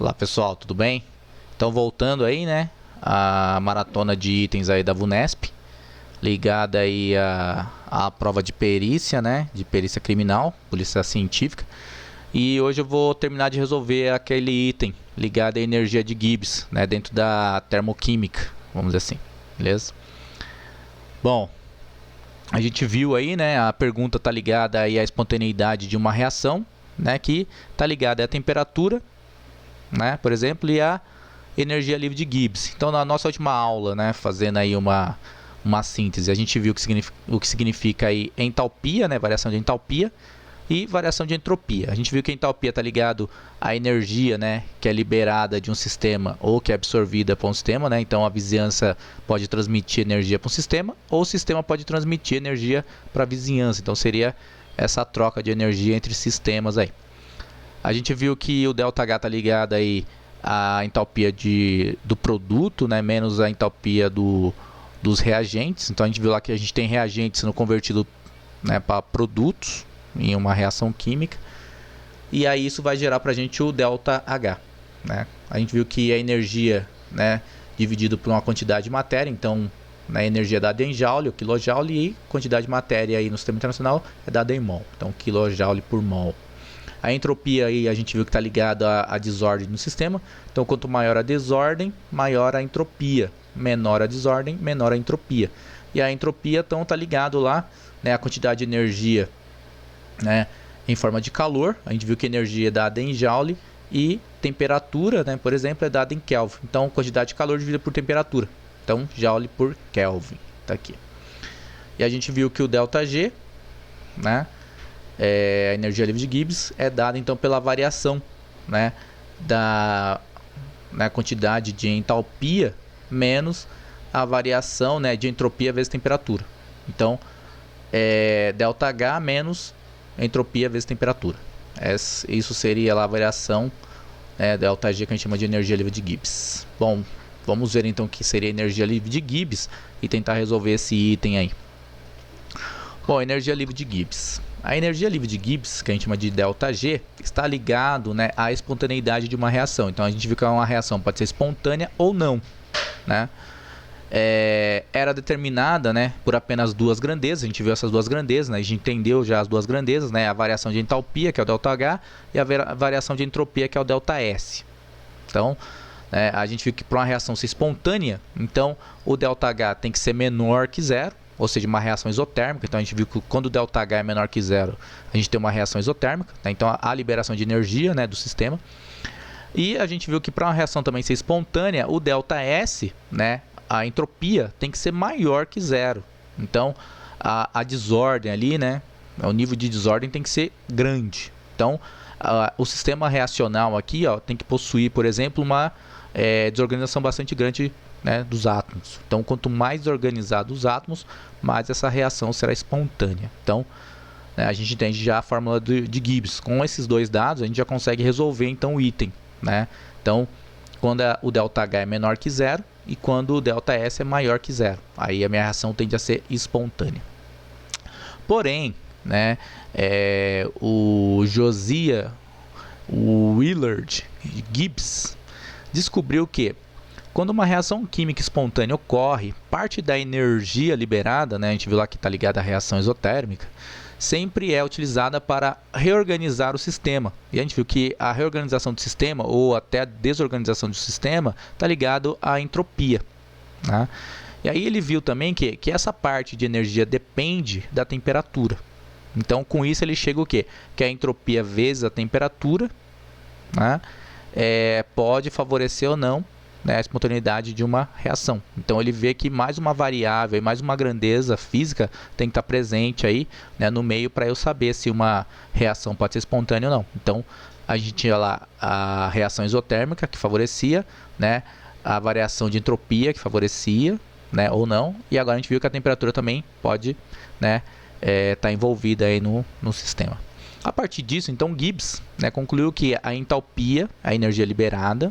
Olá pessoal, tudo bem? Então voltando aí, né, a maratona de itens aí da VUNESP, ligada aí a prova de perícia, né, de perícia criminal, polícia científica. E hoje eu vou terminar de resolver aquele item ligado à energia de Gibbs, né, dentro da termoquímica, vamos dizer assim, beleza? Bom, a gente viu aí, né, a pergunta está ligada aí à espontaneidade de uma reação, né, que está ligada à temperatura, né, por exemplo, e a energia livre de Gibbs. Então, na nossa última aula, né, fazendo aí uma síntese, a gente viu o que significa aí entalpia, né, variação de entalpia, e variação de entropia. A gente viu que a entalpia está ligado à energia, né, que é liberada de um sistema ou que é absorvida por um sistema, né? Então a vizinhança pode transmitir energia para um sistema ou o sistema pode transmitir energia para a vizinhança. Então seria essa troca de energia entre sistemas aí. A gente viu que o ΔH está ligado aí à entalpia do produto, né, menos a entalpia dos reagentes. Então a gente viu lá que a gente tem reagentes sendo convertido, né, para produtos em uma reação química, e aí isso vai gerar para a gente o ΔH, né? A gente viu que a energia, né, dividido por uma quantidade de matéria, então a energia é dada em joule ou quilojoule, e quantidade de matéria aí no sistema internacional é dada em mol, então quilojoule por mol. A entropia aí a gente viu que está ligada à desordem no sistema, então quanto maior a desordem, maior a entropia, menor a desordem, menor a entropia. E a entropia então está ligado lá, né, a quantidade de energia, né, em forma de calor. A gente viu que a energia é dada em joule e temperatura, né, por exemplo, é dada em Kelvin. Então, quantidade de calor dividida por temperatura. Então, joule por Kelvin. Tá aqui. E a gente viu que o ΔG, né, a energia livre de Gibbs, é dada então pela variação, né, da quantidade de entalpia menos a variação, né, de entropia vezes temperatura. Então, ΔH menos entropia vezes temperatura. Isso seria lá a variação, né, ΔG, que a gente chama de energia livre de Gibbs. Bom, vamos ver então o que seria energia livre de Gibbs e tentar resolver esse item aí. Bom, energia livre de Gibbs. A energia livre de Gibbs, que a gente chama de ΔG, está ligado, né, à espontaneidade de uma reação. Então a gente viu que uma reação pode ser espontânea ou não, né? Era determinada, né, por apenas duas grandezas. A gente viu essas duas grandezas, né, a gente entendeu já as duas grandezas, né, a variação de entalpia, que é o ΔH, e a variação de entropia, que é o ΔS. Então, a gente viu que para uma reação ser espontânea, então o ΔH tem que ser menor que zero, ou seja, uma reação isotérmica. Então a gente viu que quando o ΔH é menor que zero, a gente tem uma reação isotérmica, né? Então a liberação de energia, né, do sistema. E a gente viu que para uma reação também ser espontânea, o ΔS, né, a entropia tem que ser maior que zero. Então a desordem ali, né, o nível de desordem tem que ser grande. Então o sistema reacional aqui, ó, tem que possuir, por exemplo, uma desorganização bastante grande, né, dos átomos. Então quanto mais desorganizados os átomos, mais essa reação será espontânea. Então a gente entende já a fórmula de Gibbs. Com esses dois dados a gente já consegue resolver então o item, né? Então quando o ΔH é menor que zero e quando o ΔS é maior que zero, aí a minha reação tende a ser espontânea. Porém, né, o Josiah Willard Gibbs descobriu que quando uma reação química espontânea ocorre, parte da energia liberada, né, a gente viu lá que está ligada à reação exotérmica, sempre é utilizada para reorganizar o sistema. E a gente viu que a reorganização do sistema, ou até a desorganização do sistema, está ligado à entropia, né? E aí ele viu também que essa parte de energia depende da temperatura. Então, com isso, ele chega o quê? Que a entropia vezes a temperatura, né, pode favorecer ou não, né, a espontaneidade de uma reação. Então ele vê que mais uma variável e mais uma grandeza física tem que estar presente aí, né, no meio, para eu saber se uma reação pode ser espontânea ou não. Então a gente tinha lá a reação isotérmica, que favorecia, né, a variação de entropia, que favorecia, né, ou não, e agora a gente viu que a temperatura também pode, né, estar envolvida aí no sistema. A partir disso, então, Gibbs, né, concluiu que a entalpia, a energia liberada,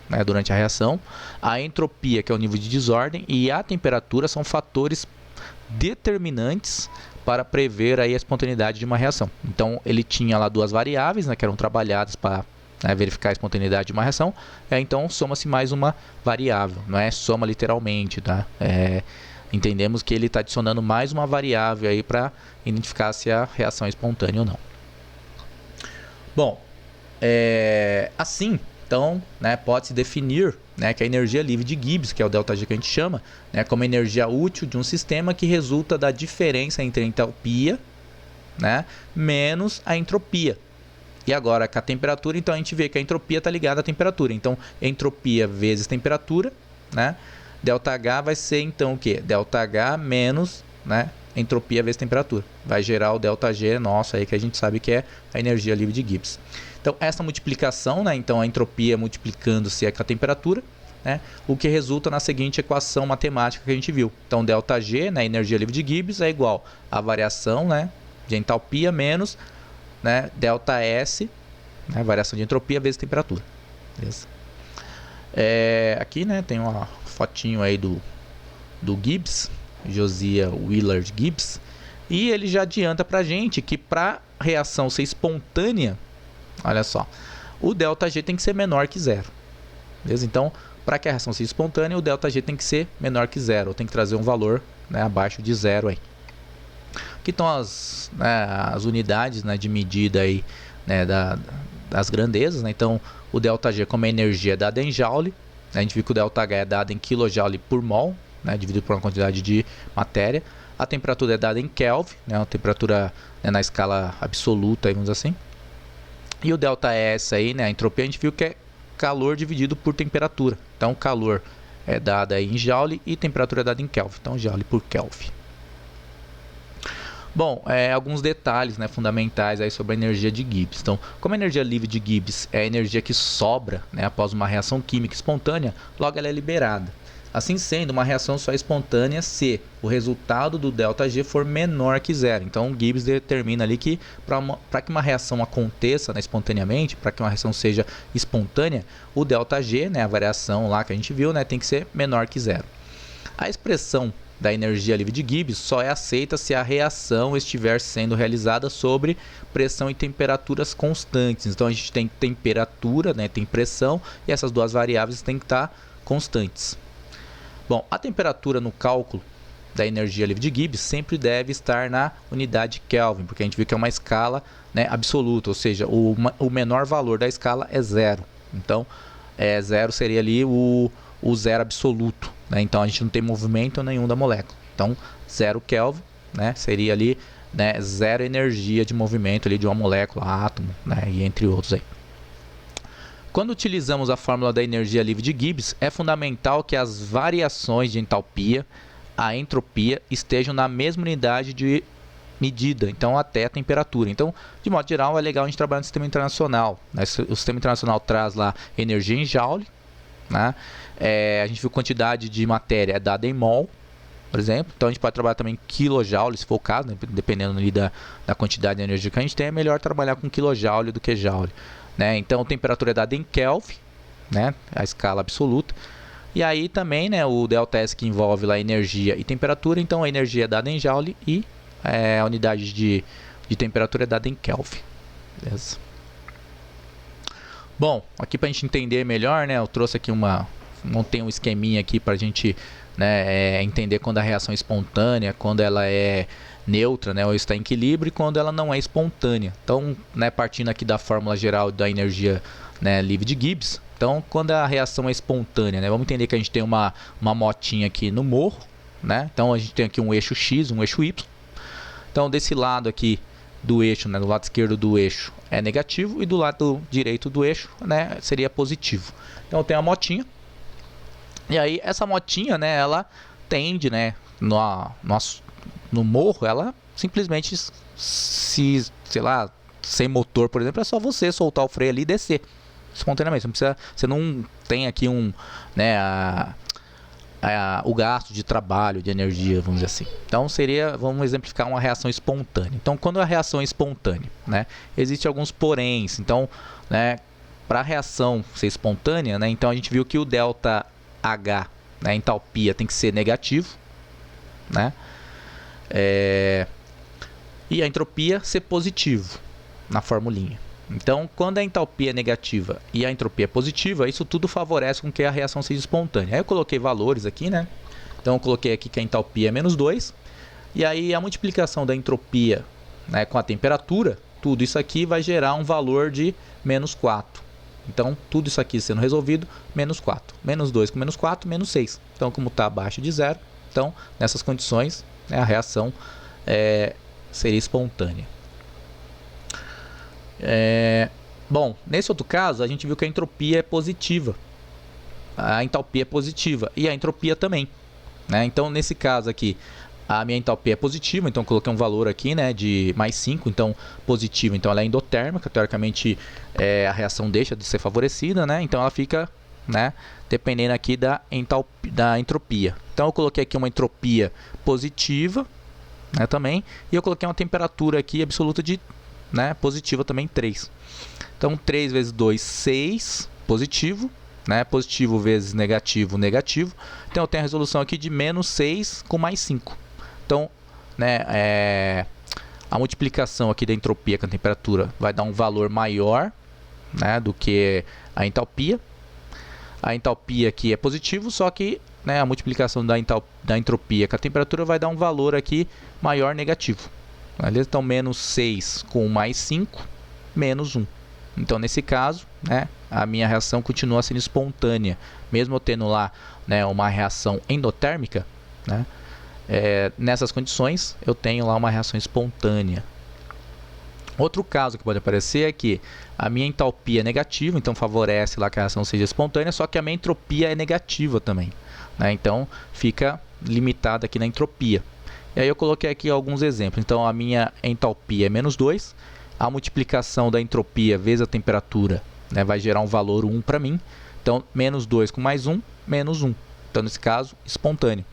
né, durante a reação, a entropia, que é o nível de desordem, e a temperatura são fatores determinantes para prever aí a espontaneidade de uma reação. Então ele tinha lá duas variáveis, né, que eram trabalhadas para né, verificar a espontaneidade de uma reação, então soma-se mais uma variável, não é soma literalmente, tá? Entendemos que ele está adicionando mais uma variável aí para identificar se a reação é espontânea ou não. Bom, assim, então, né, pode-se definir, né, que a energia livre de Gibbs, que é o ΔG que a gente chama, né, como energia útil de um sistema que resulta da diferença entre a entalpia, né, menos a entropia. E agora, com a temperatura, então a gente vê que a entropia está ligada à temperatura. Então, entropia vezes temperatura, né? ΔH vai ser, então, o quê? ΔH menos, né, entropia vezes temperatura. Vai gerar o ΔG nosso aí, que a gente sabe que é a energia livre de Gibbs. Então, essa multiplicação, né, então a entropia multiplicando-se com a temperatura, né, o que resulta na seguinte equação matemática que a gente viu. Então, ΔG, né, energia livre de Gibbs, é igual à variação, né, de entalpia menos, né, ΔS, né, variação de entropia vezes temperatura. Beleza? Aqui, né, tem uma fotinho aí do Gibbs, Josiah Willard Gibbs, e ele já adianta pra gente que para reação ser espontânea, olha só, o ΔG tem que ser menor que zero. Beleza? Então, para que a reação seja espontânea, o ΔG tem que ser menor que zero, ou tem que trazer um valor, né, abaixo de zero aí. Aqui estão as unidades, né, de medida aí, né, das grandezas, né? Então, o ΔG, como é energia, é dada em joule, né? A gente viu que o ΔH é dado em kJ por mol, né, dividido por uma quantidade de matéria. A temperatura é dada em Kelvin, né, uma temperatura, né, na escala absoluta, aí, vamos dizer assim. E o ΔS aí, né, a entropia, a gente viu que é calor dividido por temperatura. Então, calor é dado aí em joule e temperatura é dada em Kelvin. Então, joule por Kelvin. Bom, alguns detalhes, né, fundamentais aí sobre a energia de Gibbs. Então, como a energia livre de Gibbs é a energia que sobra, né, após uma reação química espontânea, logo ela é liberada. Assim sendo, uma reação só é espontânea se o resultado do ΔG for menor que zero. Então, Gibbs determina ali que para que uma reação aconteça, né, espontaneamente, para que uma reação seja espontânea, o ΔG, né, a variação lá que a gente viu, né, tem que ser menor que zero. A expressão da energia livre de Gibbs só é aceita se a reação estiver sendo realizada sobre pressão e temperaturas constantes. Então, a gente tem temperatura, né, tem pressão, e essas duas variáveis têm que estar constantes. Bom, a temperatura no cálculo da energia livre de Gibbs sempre deve estar na unidade Kelvin, porque a gente viu que é uma escala, né, absoluta, ou seja, o menor valor da escala é zero. Então, zero seria ali o zero absoluto, né? Então, a gente não tem movimento nenhum da molécula. Então, 0 Kelvin, né, seria ali, né, zero energia de movimento ali de uma molécula, átomo, né, e entre outros aí. Quando utilizamos a fórmula da energia livre de Gibbs, é fundamental que as variações de entalpia, a entropia, estejam na mesma unidade de medida, então até a temperatura. Então, de modo geral, é legal a gente trabalhar no sistema internacional, né? O sistema internacional traz lá energia em joule, né? A gente viu quantidade de matéria é dada em mol, por exemplo. Então, a gente pode trabalhar também em kilojoule, se for o caso, né? Dependendo ali da quantidade de energia que a gente tem, é melhor trabalhar com kilojoule do que joule. Né? Então, a temperatura é dada em Kelvin, né? A escala absoluta. E aí também, né, o ΔS que envolve lá energia e temperatura. Então, a energia é dada em joule e a unidade de temperatura é dada em Kelvin. Beleza? Bom, aqui para a gente entender melhor, né, eu trouxe aqui montei um esqueminha aqui para a gente, né, entender quando a reação é espontânea, quando ela é neutra, né, ou está em equilíbrio, e quando ela não é espontânea. Então, né, partindo aqui da fórmula geral da energia, né, livre de Gibbs. Então, quando a reação é espontânea, né, vamos entender que a gente tem uma motinha aqui no morro, né? Então, a gente tem aqui um eixo X, um eixo Y. Então, desse lado aqui do eixo, né, do lado esquerdo do eixo é negativo, e do lado direito do eixo, né, seria positivo. Então, eu tenho a motinha. E aí, essa motinha, né, ela tende, né, no morro, ela simplesmente, sei lá, sem motor, por exemplo, é só você soltar o freio ali e descer espontaneamente. Você não tem aqui né, o gasto de trabalho, de energia, vamos dizer assim. Então, vamos exemplificar uma reação espontânea. Então, quando a reação é espontânea, né, existem alguns poréns. Então, né, para a reação ser espontânea, né, então a gente viu que o ΔH, né, a entalpia, tem que ser negativo, né? E a entropia ser positivo na formulinha, Então, quando a entalpia é negativa e a entropia é positiva, isso tudo favorece com que a reação seja espontânea. Aí eu coloquei valores aqui, né? Então, eu coloquei aqui que a entalpia é menos 2. E aí, a multiplicação da entropia, né, com a temperatura, tudo isso aqui vai gerar um valor de menos 4. Então, tudo isso aqui sendo resolvido, menos 4. Menos 2 com menos 4, menos 6. Então, como está abaixo de zero, então, nessas condições, né, a reação seria espontânea. Bom, nesse outro caso, a gente viu que a entropia é positiva. A entalpia é positiva e a entropia também, né? Então, nesse caso aqui, a minha entalpia é positiva, então eu coloquei um valor aqui, né, de mais 5, então positivo, então ela é endotérmica, teoricamente a reação deixa de ser favorecida, né? Então ela fica, né, dependendo aqui da entropia. Então eu coloquei aqui uma entropia positiva, né, também, e eu coloquei uma temperatura aqui absoluta de, né, positiva também 3. Então 3 vezes 2, 6, positivo, né, positivo vezes negativo, negativo. Então eu tenho a resolução aqui de menos 6 com mais 5. Então, né, a multiplicação aqui da entropia com a temperatura vai dar um valor maior, né, do que a entalpia. A entalpia aqui é positivo, só que, né, a multiplicação da entropia com a temperatura vai dar um valor aqui maior negativo. Então, menos 6 com mais 5, menos 1. Então, nesse caso, né, a minha reação continua sendo espontânea. Mesmo eu tendo lá, né, uma reação endotérmica, né, nessas condições eu tenho lá uma reação espontânea. Outro caso que pode aparecer é que a minha entalpia é negativa, então favorece lá que a reação seja espontânea, só que a minha entropia é negativa também, né? Então fica limitada aqui na entropia. E aí eu coloquei aqui alguns exemplos. Então a minha entalpia é menos 2, a multiplicação da entropia vezes a temperatura, né, vai gerar um valor 1 para mim. Então menos 2 com mais 1, menos 1. Então nesse caso, espontâneo.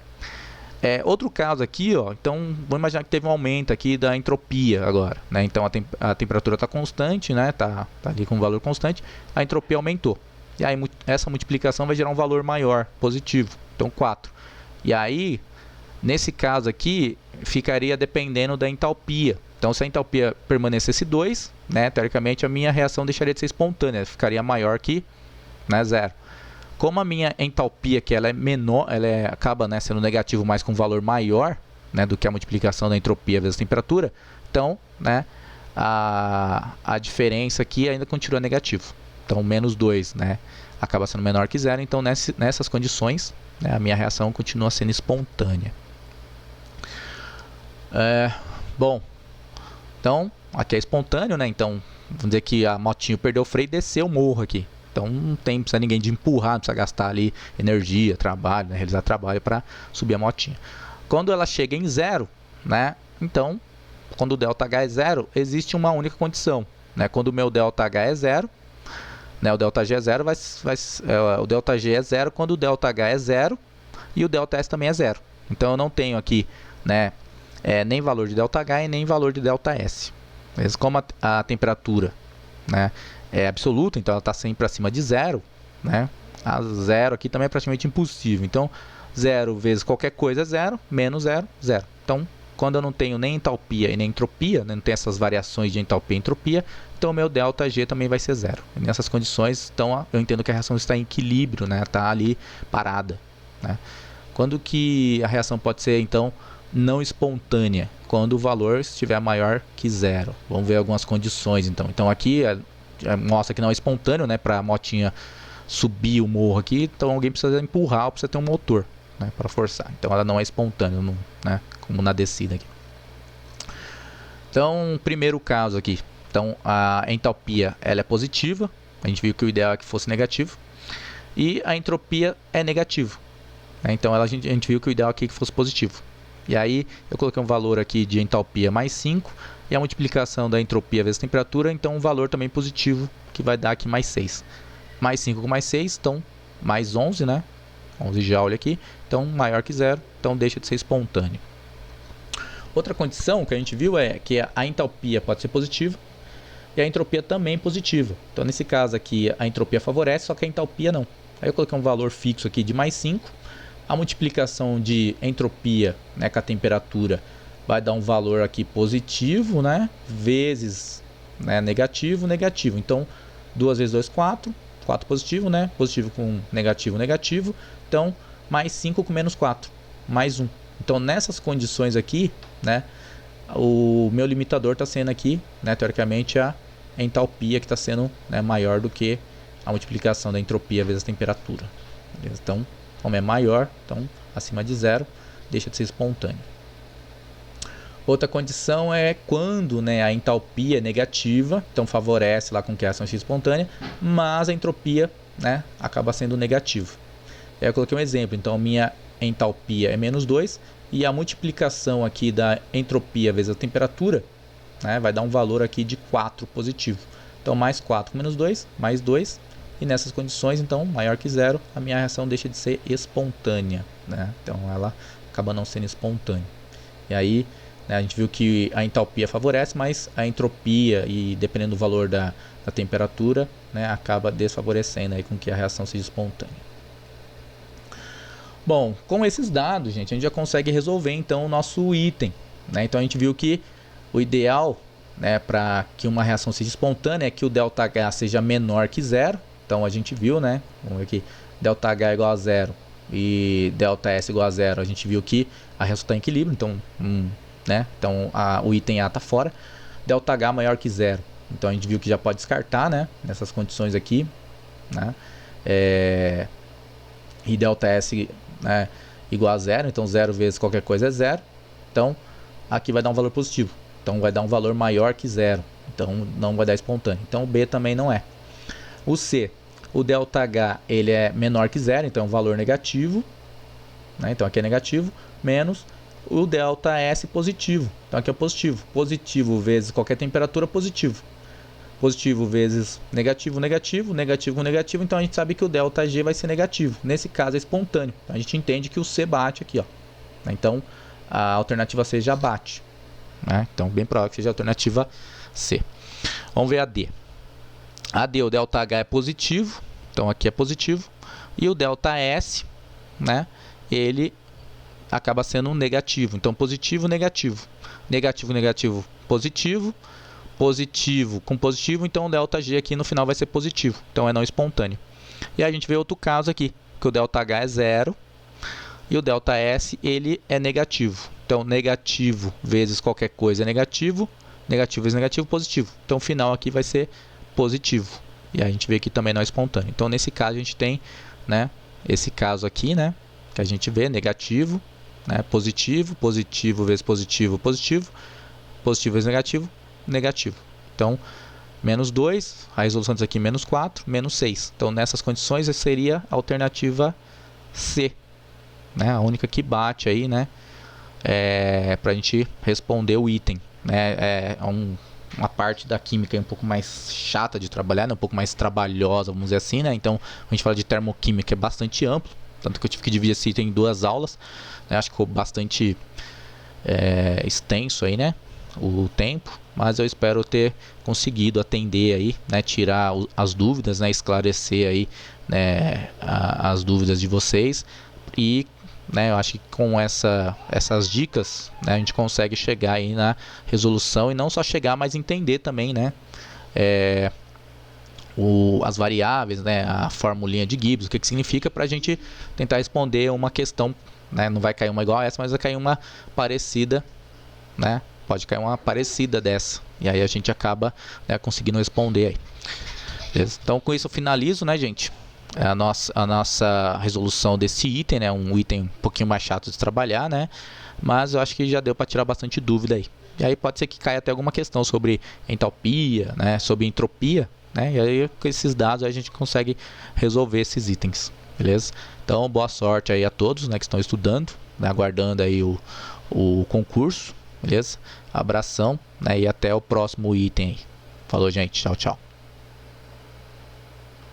Outro caso aqui, ó, então vamos imaginar que teve um aumento aqui da entropia agora, né? Então a temperatura está constante, né? Tá ali com um valor constante, a entropia aumentou. E aí essa multiplicação vai gerar um valor maior, positivo, então 4. E aí, nesse caso aqui, ficaria dependendo da entalpia. Então se a entalpia permanecesse 2, né, teoricamente a minha reação deixaria de ser espontânea, ficaria maior que, né, 0. Como a minha entalpia, que ela é menor, acaba, né, sendo negativo, mas com valor maior, né, do que a multiplicação da entropia vezes a temperatura, então, né, a diferença aqui ainda continua negativo. Então, menos 2, né, acaba sendo menor que 0. Então, nessas condições, né, a minha reação continua sendo espontânea. Bom, então, aqui é espontâneo, né? Então, vamos dizer que a motinho perdeu o freio e desceu o morro aqui. Então não precisa ninguém de empurrar, não precisa gastar ali energia, trabalho, né, realizar trabalho para subir a motinha. Quando ela chega em 0, né, então, quando o ΔH é 0, existe uma única condição, né? Quando o meu ΔH é 0, né, o ΔG é 0, o ΔG é 0 quando o ΔH é 0 e o ΔS também é 0. Então eu não tenho aqui, né, nem valor de ΔH e nem valor de ΔS. Mas como a temperatura, né, é absoluta, então ela está sempre acima de 0, né? A 0 aqui também é praticamente impossível. Então, 0 vezes qualquer coisa é 0, menos 0, 0. Então, quando eu não tenho nem entalpia e nem entropia, né, não tem essas variações de entalpia e entropia, então o meu ΔG também vai ser 0. E nessas condições, então, eu entendo que a reação está em equilíbrio, né? Está ali parada, né? Quando que a reação pode ser, então, não espontânea? Quando o valor estiver maior que 0. Vamos ver algumas condições, então. Então, aqui mostra que não é espontâneo, né, para a motinha subir o morro aqui, então alguém precisa empurrar ou precisa ter um motor, né, para forçar. Então ela não é espontânea, né, como na descida aqui. Então, primeiro caso aqui, então a entalpia ela é positiva, a gente viu que o ideal é que fosse negativo, e a entropia é negativo, né, então a gente viu que o ideal aqui é que fosse positivo. E aí eu coloquei um valor aqui de entalpia mais 5, e a multiplicação da entropia vezes a temperatura, então um valor também positivo, que vai dar aqui mais 6. Mais 5 com mais 6, então mais 11, né? 11 Joule aqui, então maior que 0, então deixa de ser espontâneo. Outra condição que a gente viu é que a entalpia pode ser positiva e a entropia também positiva. Então nesse caso aqui a entropia favorece, só que a entalpia não. Aí eu coloquei um valor fixo aqui de mais 5, a multiplicação de entropia, né, com a temperatura vai dar um valor aqui positivo, né, vezes né? Negativo, negativo. Então, 2 vezes 2, 4. 4 positivo, né? Positivo com negativo, negativo. Então, mais 5 com menos 4. Mais 1. Então, nessas condições aqui, né? O meu limitador está sendo aqui, né? Teoricamente, a entalpia que está sendo, né, maior do que a multiplicação da entropia vezes a temperatura. Beleza? Então, como é maior, então acima de zero, deixa de ser espontâneo. Outra condição é quando, né, a entalpia é negativa, então favorece lá com que a reação seja espontânea, mas a entropia, né, acaba sendo negativa. Aí eu coloquei um exemplo, então minha entalpia é menos 2 e a multiplicação aqui da entropia vezes a temperatura, né, vai dar um valor aqui de 4 positivo. Então mais 4 com menos 2, mais 2, e nessas condições, então, maior que zero, a minha reação deixa de ser espontânea, né? Então ela acaba não sendo espontânea. E aí, né, a gente viu que a entalpia favorece, mas a entropia, e dependendo do valor da temperatura, né, acaba desfavorecendo aí com que a reação seja espontânea. Bom, com esses dados, gente, a gente já consegue resolver então o nosso item, né? Então a gente viu que o ideal, né, para que uma reação seja espontânea é que o ΔH seja menor que zero. Então a gente viu, né? Vamos ver aqui, ΔH igual a zero e ΔS igual a zero. A gente viu que a reação está em equilíbrio, então, né? Então o item A está fora. ΔH maior que zero. Então a gente viu que já pode descartar, né? Nessas condições aqui, né? E ΔS, né, igual a zero. Então zero vezes qualquer coisa é zero. Então aqui vai dar um valor positivo. Então vai dar um valor maior que zero. Então não vai dar espontâneo. Então o B também não é. O C, o ΔH, ele é menor que zero, então é um valor negativo, né? Então aqui é negativo, menos o ΔS positivo. Então aqui é positivo. Positivo vezes qualquer temperatura, positivo. Positivo vezes negativo, negativo, negativo com negativo. Então a gente sabe que o ΔG vai ser negativo. Nesse caso é espontâneo. Então, a gente entende que o C bate aqui, ó. Então a alternativa C já bate, né? Então bem provável que seja a alternativa C. Vamos ver a D. A D, o ΔH é positivo, então aqui é positivo, e o ΔS, né, ele acaba sendo um negativo, então positivo, negativo, negativo, negativo, positivo, positivo com positivo, então o ΔG aqui no final vai ser positivo, então é não espontâneo. E aí a gente vê outro caso aqui, que o ΔH é zero, e o ΔS ele é negativo, então negativo vezes qualquer coisa é negativo, negativo vezes negativo, positivo, então o final aqui vai ser positivo. E aí a gente vê que também não é espontâneo. Então nesse caso a gente tem, né, esse caso aqui, né, que a gente vê negativo, né, positivo, positivo vezes positivo, positivo, positivo vezes negativo, negativo. Então menos 2, a resolução disso aqui menos 4, menos 6. Então nessas condições seria a alternativa C, né, a única que bate aí, né, para a gente responder o item, né, uma parte da química é um pouco mais chata de trabalhar, né? Um pouco mais trabalhosa, vamos dizer assim, né? Então, a gente fala de termoquímica, é bastante amplo, tanto que eu tive que dividir esse item em 2 aulas, né? Acho que ficou bastante extenso aí, né? O tempo, mas eu espero ter conseguido atender aí, né? Tirar as dúvidas, né? Esclarecer aí, né, as dúvidas de vocês e, né, eu acho que com essas dicas, né, a gente consegue chegar aí na resolução e não só chegar, mas entender também, né, as variáveis, né, a formulinha de Gibbs, o que significa, para a gente tentar responder uma questão, né, não vai cair uma igual a essa, mas vai cair uma parecida, né, pode cair uma parecida dessa, e aí a gente acaba, né, conseguindo responder aí. Beleza? Então com isso eu finalizo, né, gente, a nossa resolução desse item, né? Um item um pouquinho mais chato de trabalhar, né? Mas eu acho que já deu para tirar bastante dúvida aí. E aí pode ser que caia até alguma questão sobre entalpia, né? Sobre entropia, né? E aí com esses dados a gente consegue resolver esses itens, beleza? Então boa sorte aí a todos, né, que estão estudando, né, aguardando aí o concurso, beleza? Abração, né? E até o próximo item aí. Falou, gente. Tchau, tchau.